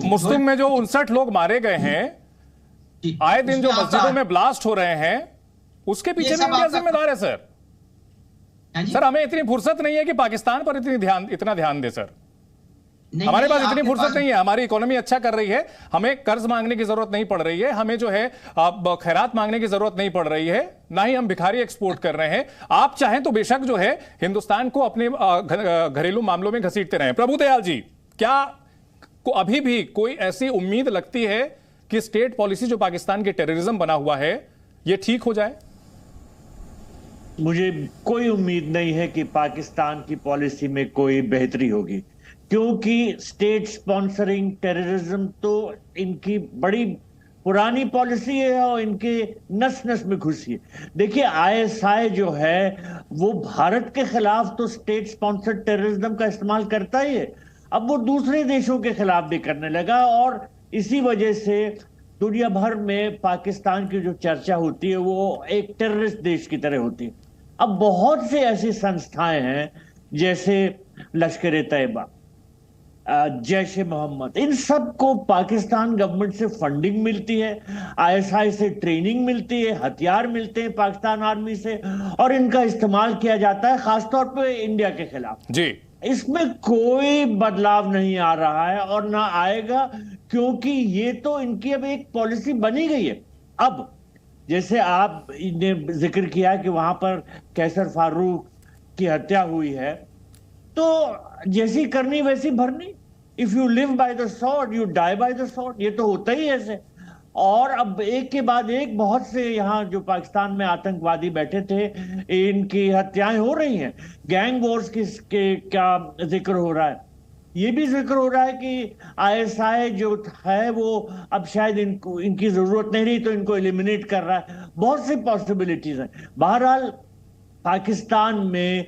मुस्लिम में जो 59 लोग मारे गए हैं, आए दिन जो मस्जिदों में ब्लास्ट हो रहे हैं, उसके पीछे भी इंडिया जिम्मेदार है सर। सर हमें इतनी फुर्सत नहीं है कि पाकिस्तान पर इतना ध्यान दे सर। हमारे पास इतनी फुर्सत नहीं है, हमारी इकोनॉमी अच्छा कर रही है, हमें कर्ज मांगने की जरूरत नहीं पड़ रही है, हमें जो है खैरात मांगने की जरूरत नहीं पड़ रही है, ना ही हम भिखारी एक्सपोर्ट कर रहे हैं। आप चाहें तो बेशक जो है हिंदुस्तान को अपने घरेलू मामलों में घसीटते रहे। प्रभुदयाल जी, क्या अभी भी कोई ऐसी उम्मीद लगती है कि स्टेट पॉलिसी जो पाकिस्तान के टेररिज्म बना हुआ है यह ठीक हो जाए? मुझे कोई उम्मीद नहीं है कि पाकिस्तान की पॉलिसी में कोई बेहतरी होगी, क्योंकि स्टेट स्पॉन्सरिंग टेररिज्म तो इनकी बड़ी पुरानी पॉलिसी है और इनके नस नस में घुसी है। देखिए आईएसआई जो है वो भारत के खिलाफ तो स्टेट स्पॉन्सर्ड टेररिज्म का इस्तेमाल करता ही है, अब वो दूसरे देशों के खिलाफ भी करने लगा, और इसी वजह से दुनिया भर में पाकिस्तान की जो चर्चा होती है वो एक टेररिस्ट देश की तरह होती है। अब बहुत से ऐसी संस्थाएं हैं जैसे लश्कर तैयबा, जैश ए मोहम्मद, इन सब को पाकिस्तान गवर्नमेंट से फंडिंग मिलती है, आईएसआई से ट्रेनिंग मिलती है, हथियार मिलते हैं पाकिस्तान आर्मी से, और इनका इस्तेमाल किया जाता है खासतौर पे इंडिया के खिलाफ जी। इसमें कोई बदलाव नहीं आ रहा है और ना आएगा, क्योंकि ये तो इनकी अब एक पॉलिसी बनी गई है। अब जैसे आपने जिक्र किया कि वहां पर कैसर फारूक की हत्या हुई है, तो जैसी करनी वैसी भरनी, if you live by the sword you die by the sword, ये तो होता ही ऐसे। और अब एक के बाद एक बहुत से यहाँ जो पाकिस्तान में आतंकवादी बैठे थे इनकी हत्याएं हो रही हैं। गैंग वॉर्स के क्या जिक्र हो रहा है, ये भी जिक्र हो रहा है कि आईएसआई जो है वो अब शायद इनकी जरूरत नहीं रही तो इनको एलिमिनेट कर रहा है। बहुत सी पॉसिबिलिटीज हैं। बहरहाल पाकिस्तान में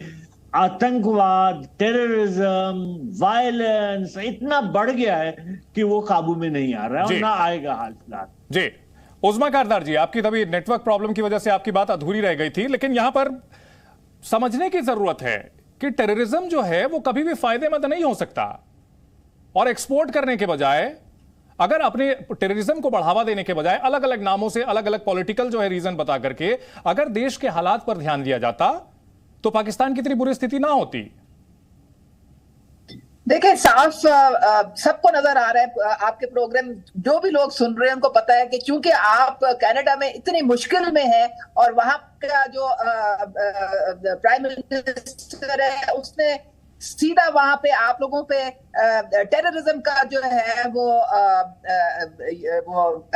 आतंकवाद, टेररिज्म, वायलेंस इतना बढ़ गया है कि वो काबू में नहीं आ रहा है और ना आएगा हाल फिलहाल। जी उस्मा कारदार जी, आपकी तभी नेटवर्क प्रॉब्लम की वजह से आपकी बात अधूरी रह गई थी, लेकिन यहां पर समझने की जरूरत है कि टेररिज्म जो है वो कभी भी फायदेमंद नहीं हो सकता, और एक्सपोर्ट करने के बजाय अगर अपने टेररिज्म को बढ़ावा देने के बजाय अलग अलग नामों से अलग अलग पॉलिटिकल जो है रीजन बता करके अगर देश के हालात पर ध्यान दिया जाता तो पाकिस्तान की इतनी बुरी स्थिति ना होती। देखिए साफ सबको नजर आ रहा है, आपके प्रोग्राम जो भी लोग सुन रहे हैं उनको पता है कि चूंकि आप कनाडा में इतनी मुश्किल में है और वहां का जो प्राइम मिनिस्टर है उसने सीधा वहां पे आप लोगों पे टेररिज्म का जो है वो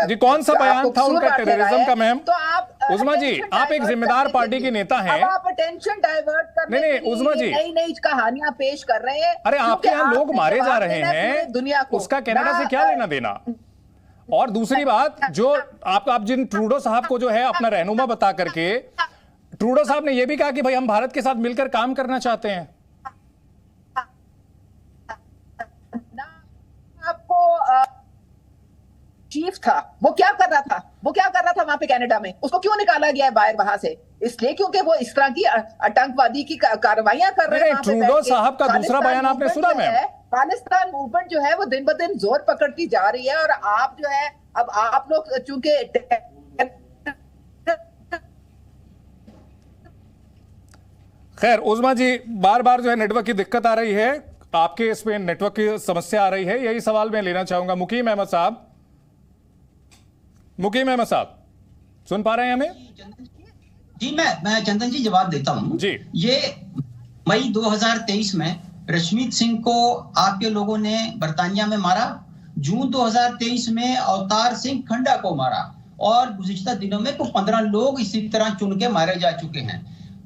जी कौन सा बयान था उनका टेररिज्म का मैम? तो आप उस्मा जी आप एक जिम्मेदार पार्टी के नेता हैं, आप अटेंशन डाइवर्ट करने नहीं उस्मा जी नई नई कहानियां पेश कर रहे हैं। अरे आपके यहाँ लोग मारे जा रहे हैं, दुनिया को उसका कनाडा से क्या लेना देना? और दूसरी बात जो आप जिन ट्रूडो साहब को जो है अपना रहनुमा बता करके, ट्रूडो साहब ने यह भी कहा कि भाई हम भारत के साथ मिलकर काम करना चाहते हैं। आपको चीफ था वो क्या कर रहा था, वहां पे कनाडा में? उसको क्यों निकाला गया है बाहर वहां से? इसलिए क्योंकि वो इस तरह की आतंकवादी की कार्रवाइयां कर रहे हैं। ट्रूडो साहब का दूसरा बयान आपने सुना मैम? खालिस्तान मूवमेंट जो है वो दिन ब दिन जोर पकड़ती जा रही है, और आप जो है अब आप लोग चूंकि खैर उस्मा जी बार बार जो है नेटवर्क की दिक्कत आ रही है, आपके इसमें नेटवर्क की समस्या आ रही है, यही सवाल मैं लेना चाहूंगा। मुकीम अहमद साहब, मुकीम अहमद साहब सुन पा रहे हैं हमें? जी मैं चंदन जी जवाब देता हूं जी। ये मई 2023 में रश्मीत सिंह को आपके लोगों ने बर्तानिया में मारा, जून 2023 में अवतार सिंह खंडा को मारा, और गुज़िश्ता दिनों में 15 लोग इसी तरह चुन के मारे जा चुके हैं।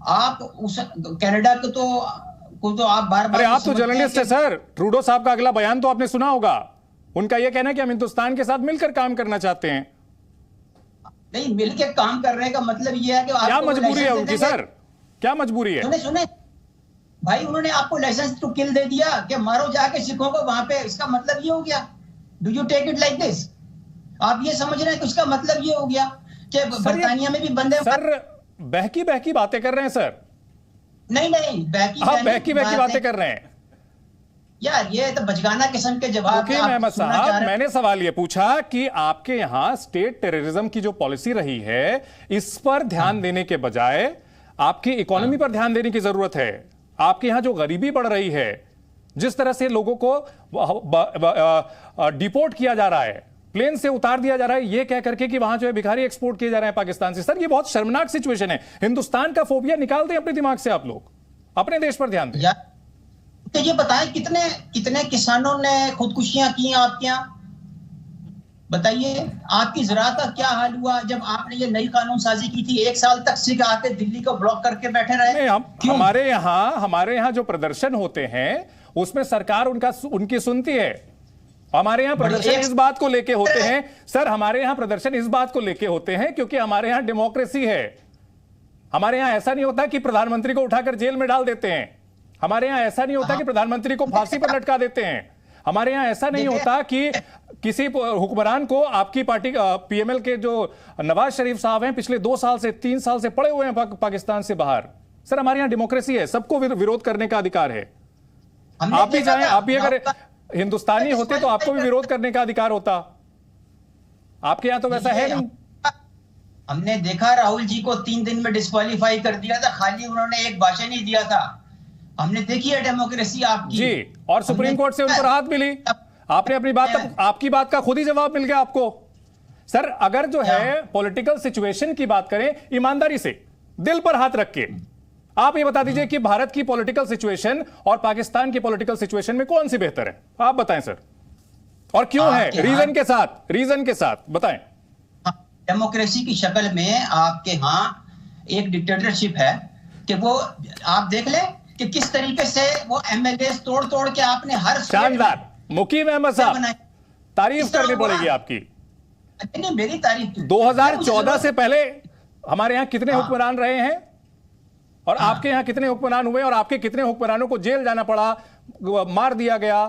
आप उस कनाडा को तो आप बार-बार, अरे आप तो जर्नलिस्ट है सर, ट्रूडो साहब का अगला बयान तो आपने सुना होगा, उनका यह कहना है कि हम हिंदुस्तान के साथ मिलकर काम करना चाहते हैं। नहीं, मिलकर काम करने का मतलब यह है कि क्या मजबूरी है उनकी सर, क्या मजबूरी है? सुने भाई, उन्होंने आपको लाइसेंस टू किल दे दिया कि मारो जाके सिखों को वहां पे, इसका मतलब ये हो गया? Do you take it like this? आप ये समझ रहे हैं कि उसका मतलब ये हो गया कि बर्तानिया में भी बंदे सर बहकी बातें कर रहे हैं सर। नहीं बहकी बातें कर रहे हैं। यार ये तो बचगाना किस्म के जवाब मुकीम अहमद साहब, मैंने सवाल ये पूछा कि आपके यहां स्टेट टेररिज्म की जो पॉलिसी रही है, इस पर ध्यान देने के बजाय आपकी इकोनॉमी पर ध्यान देने की जरूरत है। आपके यहां जो गरीबी बढ़ रही है, जिस तरह से लोगों को डिपोर्ट किया जा रहा है, प्लेन से उतार दिया जा रहा है, ये कह करके कि वहां जो है भिखारी एक्सपोर्ट किए जा रहे हैं पाकिस्तान से। सर ये बहुत शर्मनाक सिचुएशन है। हिंदुस्तान का फोबिया निकाल दें अपने दिमाग से, आप लोग अपने देश पर ध्यान दें। तो ये बताएं कितने किसानों ने खुदकुशियां की आपके यहाँ? बताइए आपकी ज़राअत का क्या हाल हुआ जब आपने ये नई कानून साजी की थी? 1 साल तक सिख आके दिल्ली को ब्लॉक करके बैठे रहे। हमारे यहाँ जो प्रदर्शन होते हैं उसमें सरकार उनकी सुनती है। हमारे यहाँ प्रदर्शन इस बात को लेके होते हैं सर, हमारे यहाँ प्रदर्शन इस बात को लेके होते हैं क्योंकि हमारे यहाँ डेमोक्रेसी है। हमारे यहाँ ऐसा नहीं होता कि प्रधानमंत्री को उठाकर जेल में डाल देते हैं। हमारे यहाँ ऐसा नहीं होता कि प्रधानमंत्री को फांसी पर लटका देते हैं। हमारे यहाँ ऐसा नहीं होता कि किसी हुक्मरान को, आपकी पार्टी पीएमएल के जो नवाज शरीफ साहब हैं, पिछले 2 साल से 3 साल से पड़े हुए हैं पाकिस्तान से बाहर। सर हमारे यहाँ डेमोक्रेसी है, सबको विरोध करने का अधिकार है। आप भी चाहें, आप भी अगर हिंदुस्तानी होते तो आपको भी विरोध करने का अधिकार होता। आपके यहाँ तो वैसा है नहीं। हमने देखा राहुल जी को 3 दिन में डिस्क्वालीफाई कर दिया था, खाली उन्होंने एक भाषण ही दिया था। हमने देखी है डेमोक्रेसी आपकी जी, और सुप्रीम कोर्ट से उनको राहत मिली। आपने अपनी बात, आपकी बात का खुद ही जवाब मिल गया आपको। सर अगर जो है पॉलिटिकल सिचुएशन की बात करें, ईमानदारी से दिल पर हाथ रख के आप ये बता दीजिए कि भारत की पॉलिटिकल सिचुएशन और पाकिस्तान की पॉलिटिकल सिचुएशन में कौन सी बेहतर है? आप बताएं सर, और क्यों है? रीजन के साथ बताएं। डेमोक्रेसी की शक्ल में आपके यहाँ एक डिक्टेटरशिप है कि वो आप देख लें कि किस तरीके से वो एमएलए तोड़ के आपने हर शानदार। मुकीम अहमद साहब, तारीफ करनी पड़ेगी आपकी। नहीं, मेरी तारीफ 2014 से पहले हमारे यहाँ कितने हुक्मरान रहे हैं और आपके यहाँ कितने हुक्मरान हुए, और आपके कितने हुक्मरानों को जेल जाना पड़ा, मार दिया गया,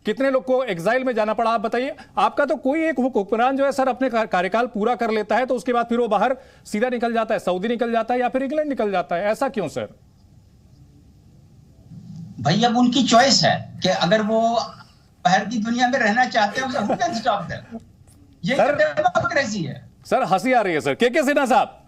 कितने लोग को एग्जाइल में जाना पड़ा? आप बताइए। आपका तो कोई एक हुक्मरान जो है सर अपने कार्यकाल पूरा कर लेता है तो उसके बाद फिर वो बाहर सीधा निकल जाता है, सऊदी निकल जाता है या फिर इंग्लैंड निकल जाता है। ऐसा क्यों सर? भाई अब उनकी चॉइस है कि अगर वो बाहर की दुनिया में रहना चाहते हैं, हु कैन स्टॉप देम। ये डेमोक्रेसी है। सर हंसी आ रही है सर। के सिन्हा साहब।